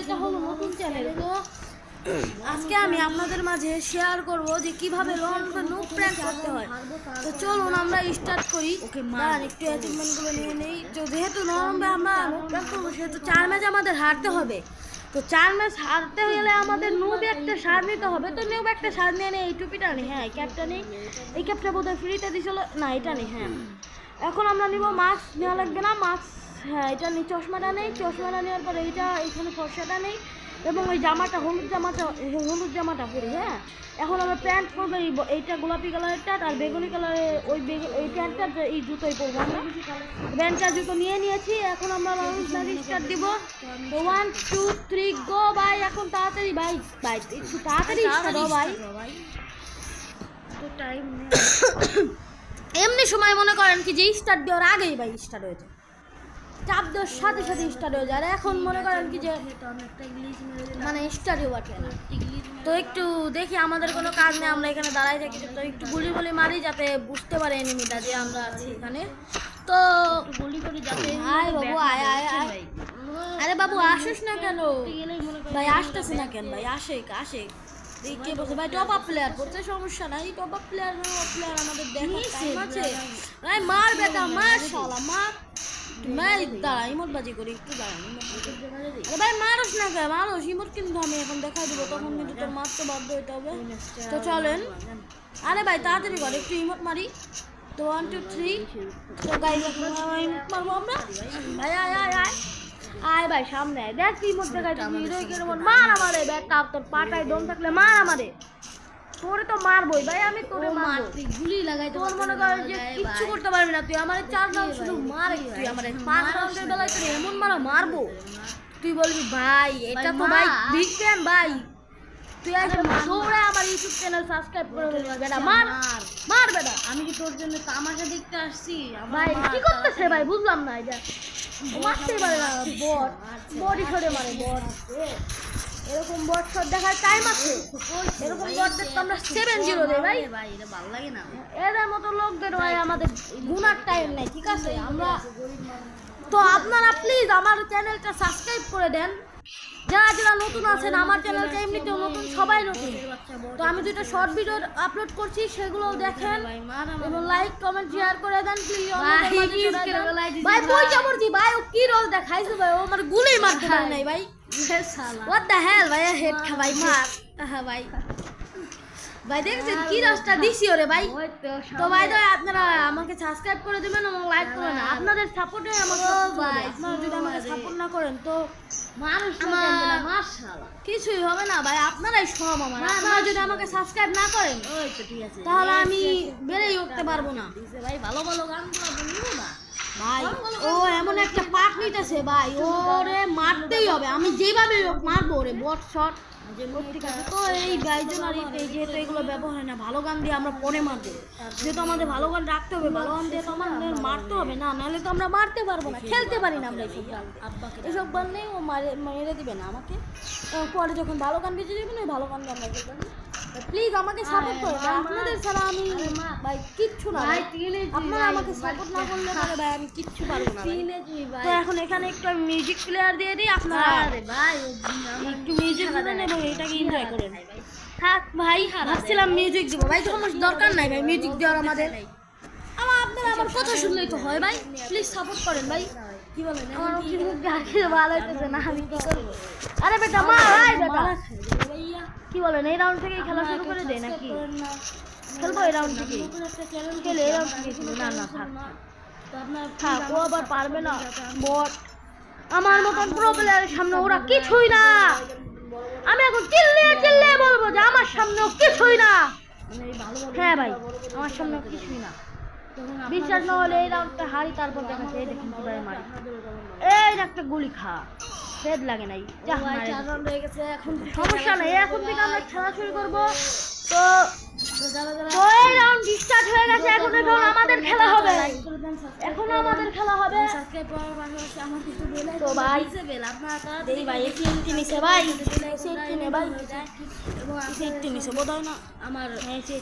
এটা হলো নতুন চ্যানেল। তো আজকে আমি আপনাদের মাঝে শেয়ার করব যে কিভাবে নুব প্র্যাঙ্ক করতে হয়। তো চলুন আমরা স্টার্ট করি। একটু অ্যাচিভমেন্টগুলো নিয়ে নেই। তো যেহেতু নরমে আমরা নুব প্র্যাঙ্ক করবো সেহেতু 4 ম্যাচ আমাদের হারতে হবে। তো 4 ম্যাচ হারতে গেলে আমাদের নুব একটা সার নিতে হবে। তো নুব একটা সার নিয়ে নেই। এই টুপিটা নেই, হ্যাঁ এই ক্যাপটা নেই। এই ক্যাপটা বোধহয় ফ্রিতে দিছিল না, এটা নেই। হ্যাঁ এখন আমরা নিব মাস্ক নেওয়া লাগবে না, মাস্ক হ্যাঁ এটা নেই। চশমাটা নেই, চশমাটা নেওয়ার পরে এইটা এখানে ফর্সাটা নেই এবং ওই জামাটা হলুদ জামাটা পরি। হ্যাঁ এখন আমরা প্যান্ট পরবো এইটা গোলাপি কালারেরটা আর বেগুনি কালারের ওই প্যান্টটা এই জুতোই পরবো আমরা। প্যান্টটা জুতো নিয়ে নিয়েছি। এখন আমরা স্টার্ট দিব। 1 2 3 গো ভাই। এখন তাড়াতাড়ি ভাই একটু তাড়াতাড়ি স্টার্ট হও ভাই। তো টাইম এমনি সময় মনে করেন কি যে স্টার্ট দেওয়ার আগেই ভাই স্টার্ট হয়েছে, চাপ দেওয়ার সাথে সাথে স্টার্ট হয়ে যায়। আর এখন মনে করেন কি যে মানে স্টার্টই ওঠে না। তো একটু দেখি আমাদের কোনো কাজ নেই, আমরা এখানে দাঁড়াই থাকি। তো একটু গুলি মারি যাতে বুঝতে পারে এনিমিটা যে আমরা আছি এখানে। তো গুলি করি যাতে আয় বাবু আয় আয় আয়। আরে বাবু আসিস না কেন ভাই? আসতেছে না কেন ভাই? আসে কে বলছে ভাই টপ আপ প্লেয়ার করতে? সমস্যা নাই, টপ আপ প্লেয়ার আমাদের দেখার টাইম আছে ভাই। মার বেটা মার, শালা মার। ভাই দাঁড়া ইমোটবাজি করি একটু, দাঁড়া ভাই মারস না কেন? মারস ইমোট কিন্তু আমি এখন দেখাই দেবো, তখন কিন্তু তোর মারতে বাধ্য হইতে হবে। তো চলেন আরে ভাই তাড়াতাড়ি কর, একটু ইমোট মারি। তো 1 2 3 তো গাইস ইমোট মারবো আমরা। ভাই আয় আয় আয় আয় ভাই সামনে আয়। দেখ ইমোট দেখাই তুমি হিরোই কেন মার আমারে। ব্যাটা তোর পাটায় দম থাকলে মার আমারে। তোরে তো মারবই ভাই, আমি তোরে মারবো। গুলি লাগাই তোর মনে কর যে কিচ্ছু করতে পারবি না তুই। আমারে 4 রাউন্ড শুধু মার, তুই আমারে 5 রাউন্ডের বেলায় তোর এমন মারবো তুই বলবি ভাই এটা তো ভাই বিগ ফ্যান ভাই। তুই আগে দৌড়ে আমার ইউটিউব চ্যানেল সাবস্ক্রাইব করে দিবি বেটা। মার বেটা। আমি কি তোর জন্য তামাশা দেখতে আসছি ভাই? কি করতেছে ভাই বুঝলাম না। এটা মারতেই পারে না, বডি ছড়ে মারে বট। এরকম বট শট দেখার টাইম আছে? এরকম বট দেখতে আমরা 7-0 দেই ভাই। এটা ভালো লাগে না। এদের মতো লোকদের ভাই আমাদের গুনার টাইম নাই, ঠিক আছে? আমরা তো আপনারা প্লিজ আমার চ্যানেলটা সাবস্ক্রাইব করে দেন। যারা নতুন আছেন আমার চ্যানেলটা এমনিতেও নতুন, সবাই নতুন। তো আমি দুটো শর্ট ভিডিও আপলোড করছি, সেগুলো দেখেন এবং লাইক কমেন্ট শেয়ার করে দেন প্লিজ। ভাই কই যাবরজি ভাই? ও কি রোল দেখাইছে ভাই? ও আমার গুলি মারতে পারে নাই ভাই। What the hell ভাই? হেড খা ভাই মার। হ্যাঁ ভাই ভাই দেখছেন কি রাস্তা দিছি ওরে ভাই। তো ভাই তো আপনারা আমাকে সাবস্ক্রাইব করে দিবেন এবং লাইক করবেন। আপনাদের সাপোর্টে আমাকে ভাই, আপনারা যদি আমাকে সাপোর্ট না করেন তো মানুষ মাশাআল্লাহ কিছুই হবে না ভাই। আপনারাই সব আমার। আপনারা যদি আমাকে সাবস্ক্রাইব না করেন তাহলে আমি বেড়েই উঠতে পারবো না ভাই। ভালো গানগুলো বলবো না ভাই। ও এমন একটা পাট নিতেছে ভাই, ওরে মারতেই হবে। আমি যেভাবে মারবো ওরে বট শট। তো এই বাইজনারি যেহেতু এগুলো ব্যবহার হয় না, ভালো গান দিয়ে আমরা পরে মারবো। যেহেতু আমাদের ভালো গান রাখতে হবে, ভালো গান দিয়ে তো আমাদের মারতে হবে না, নাহলে তো আমরা মারতে পারবো না, খেলতে পারি না আমরা এসব গান নেই। ও মেরে দিবে না আমাকে। পরে যখন ভালো গান বেঁচে যাবে না, ভালো গান আমরা খেলতে। প্লিজ আমাকে সাপোর্ট করুন, আপনাদের ছাড়া আমি ভাই কিচ্ছু না। আপনারা আমাকে সাপোর্ট না করলে পরে ভাই আমি কিচ্ছু পারবো না। তো এখন এখানে একটু মিউজিক প্লেয়ার দিয়ে দিই। আপনারা একটু মিউজিক শুনেন এবং এটাকে এনজয় করেন। থাক ভাই, ভাবছিলাম মিউজিক দিব ভাই, কোনো দরকার নাই ভাই মিউজিক দেওয়ার। আমাদের আপনারা আমার কথা শুনলেই তো হয় ভাই। প্লিজ সাপোর্ট করেন ভাই। কি বলেন? আমার ভালো হইতেছে না, আমি কি করবো? আরে বেটা মা বেটা কি বলেন? এই রাউন্ড থেকেই খেলা শুরু করে দেয় নাকি? খেলবো এই রাউন্ড থেকে? খেলে এই রাউন্ড থেকে? না না থাক, ও আবার পারবে না বট। আমার মতন প্রো প্লেয়ারের সামনে ওরা কিছুই না। আমি এখন চিল্লিয়ে বলবো যে আমার সামনেও কিছুই না। হ্যাঁ ভাই আমার সামনেও কিছুই না। বিশ্বাস না হলে এই রাউন্ডটা হারি, তারপর দেখাচ্ছে। এই দেখুন কিভাবে মারি। এই একটা গুলি খা, হেড লাগে নাই। এখন সমস্যা নেই, এখন থেকে আমরা খেলা শুরু করবো। তো এই রাউন্ড স্টার্ট হয়ে গেছে। এখন আমাদের খেলা হবে। তো ভাই এই ভাই এসি নিছে ভাই, এসি নে ভাই এবং এসি নিছে বোধহয় না আমার। এসি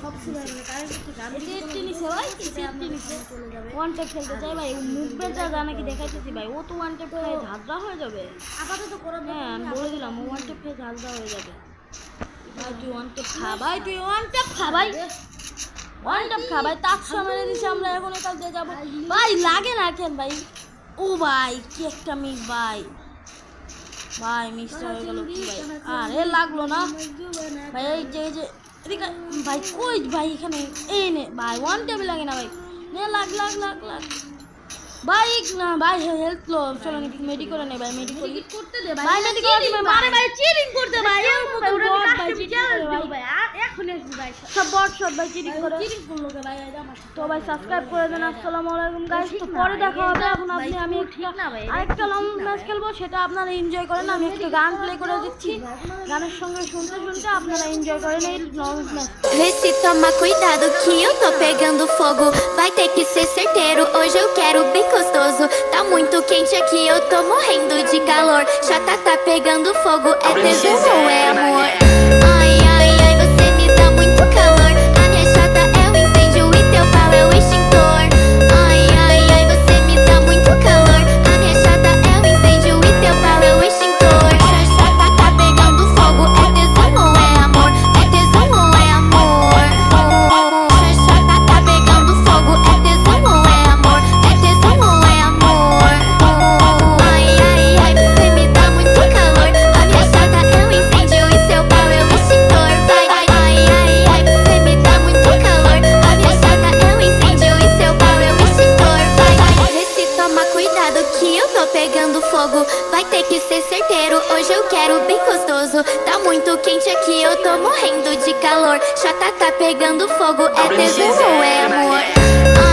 নিছে ভাই, এসি নিছে। ওয়ান ট্যাপ খেলতে চাই ভাই। মুভমেন্টটা জানা কি দেখাইতেছি ভাই। ও তো ওয়ান ট্যাপ খেলে ঝাঁঝরা হয়ে যাবে আপাতত করে। হ্যাঁ আমি বলে দিলাম আমার ওয়ান ট্যাপ খেয়ে ঝাল দেওয়া হয়ে যাবে। ভাই তুই ওয়ান ট্যাপ খা, ভাই তুই ওয়ান ট্যাপ খা, ভাই ওয়ান ট্যাপ খা ভাই। তাকশো মেরে দিছি আমরা, এখন একাল দিয়ে যাবো ভাই। লাগে না কেন ভাই? ও ভাই কি একটা মিস ভাই, ভাই মিসটা হয়ে গেল কি ভাই? আরে লাগলো না ভাই। এই যে এদিকে ভাই, কই ভাই এখানে এই নে ভাই, ওয়ান টেবিল লাগে না ভাই, নে লাগ লাগ লাগ লাগ ভাই না ভাই। হেলথ লো, চলো মেডি করে নে ভাই, মেডি করতে দে ভাই, মেডি করতে দে ভাই। ভাই চিটিং করতে ভাই, এর মতো বট ভাই চিটিং করে ভাই। এখন এসে ভাই সব বট সব ভাই চিটিং করে, চিটিং করলো কে ভাই? তো ভাই সাবস্ক্রাইব করে দেন। আসসালামু আলাইকুম গাইস, তো পরে দেখা হবে। এখন আমি আরেকটা লং ম্যাচ খেলবো, সেটা আপনারা এনজয় করেন। আমি একটু গান প্লে করে দিচ্ছি, গানের সঙ্গে শুনতে শুনতে আপনারা এনজয় করেন এই long match. Vê se toma cuidado que eu tô pegando fogo. Vai ter que ser certeiro, hoje eu quero bem gostoso. Tá muito quente aqui, eu tô morrendo de calor. Chata tá pegando fogo, é tesão ou é amor? Ai, ai, ai, você me dá muito calor. A minha chata é o incêndio e teu pau é o extintor. Ai, ai, ai, você me dá muito calor. A minha chata é o incêndio e teu pau é o extintor. Chata tá pegando fogo, é tesão ou é amor? É tesão ou é amor? Chata tá pegando fogo, é tesão ou é amor? É tesão ou é amor? Ai, ai, ai, você me dá muito calor. A minha chata é o incêndio e seu pau é o extintor. Vai, ai, ai, ai, você me dá muito calor. A minha chata é o incêndio e seu pau é o extintor. Vai, vê se toma cuidado que eu tô pegando fogo. Vai ter que ser certeiro, hoje eu quero bem gostoso. Tá muito quente aqui, eu tô morrendo de calor. Chata tá pegando fogo, é tesão ou é amor?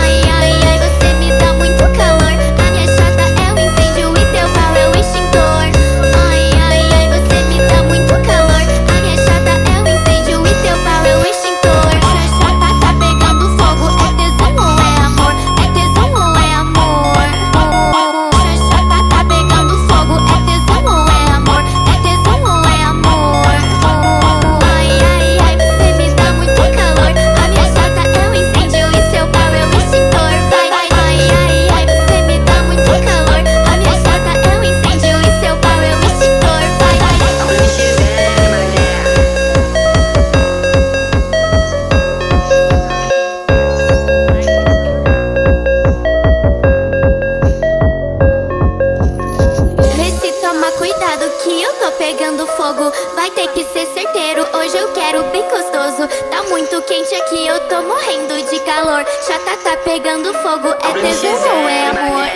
Ai, ai, ai, você me dá muito calor. A minha chata é o incêndio e teu pau é o extintor. Ai, ai, ai, você me dá muito calor. A minha chata é o incêndio e teu pau é o extintor. Chata tá pegando fogo, é tesão ou é amor? É tesão ou é amor? Chata tá pegando fogo, é tesão ou é amor? É tesão ou é amor? Ai, ai, ai, você me dá muito calor. A minha chata é o incêndio e seu pau é o extintor. Vai, ai, ai, ai, você me dá muito calor. A minha chata é o incêndio e seu pau é o extintor. Vai, vê se toma cuidado que eu tô pegando fogo. Vai ter que ser certeiro, hoje eu quero bem gostoso. Tá muito quente aqui, eu tô morrendo de calor. Chata tá pegando fogo, é tesão ou é amor?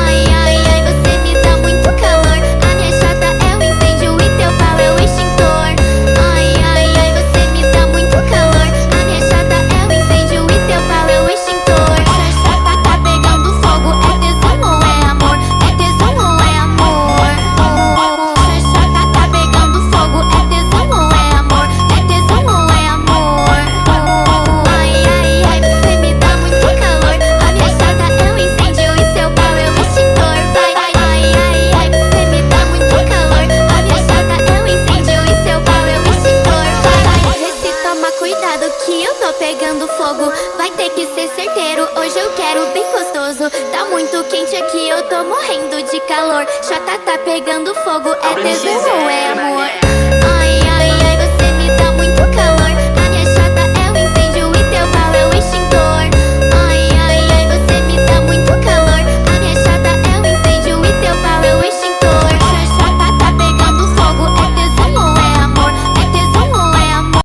Ai, ai, ai, você me dá muito calor. A minha chata é o incêndio e teu pau é o extintor. Ai, ai, ai, você me dá muito calor. A minha chata é o incêndio e teu pau é o extintor. Chata tá pegando fogo, é tesão ou é amor? É tesão ou é amor? Chata tá pegando fogo, é tesão ou é amor? É tesão ou é amor? Ai, ai, ai, você me dá muito calor. A minha chata é o incêndio e seu pau é o extintor. Vai, ai, ai, ai, você me dá muito calor. A minha chata é o incêndio e seu pau é o extintor. Vai, vê se toma cuidado que eu tô pegando fogo. Vai ter que ser certeiro, hoje eu quero bem gostoso. Tá muito quente aqui, eu tô morrendo de calor. Chata tá pegando fogo, é tesão